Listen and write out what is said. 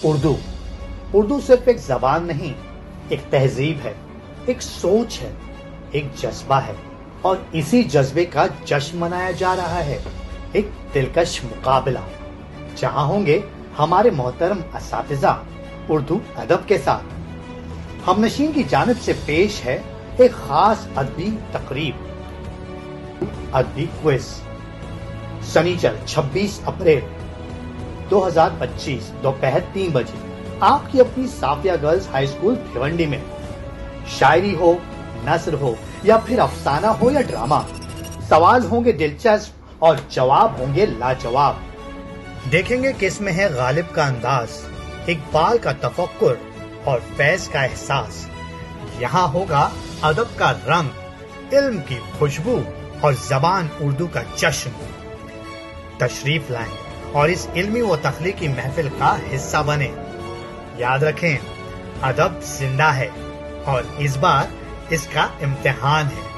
اردو صرف ایک زبان نہیں، ایک تہذیب ہے، ایک سوچ ہے، ایک جذبہ ہے، اور اسی جذبے کا جشن منایا جا رہا ہے، ایک دلکش مقابلہ جہاں ہوں گے ہمارے محترم اساتذہ اردو ادب کے ساتھ۔ ہم نشین کی جانب سے پیش ہے ایک خاص ادبی تقریب، ادبی کوئز، سنیچر 26 اپریل 2025 دوپہر 3 بجے آپ کی اپنی صافیہ گرلز ہائی اسکول بھیونڈی میں۔ شاعری ہو، نثر ہو، یا پھر افسانہ ہو یا ڈرامہ، سوال ہوں گے دلچسپ اور جواب ہوں گے لاجواب۔ دیکھیں گے کس میں ہے غالب کا انداز، اقبال کا تفکر اور فیض کا احساس۔ یہاں ہوگا ادب کا رنگ، علم کی خوشبو اور زبان اردو کا جشن۔ تشریف لائیں اور اس علمی و تخلیقی محفل کا حصہ بنیں۔ یاد رکھیں، ادب زندہ ہے اور اس بار اس کا امتحان ہے۔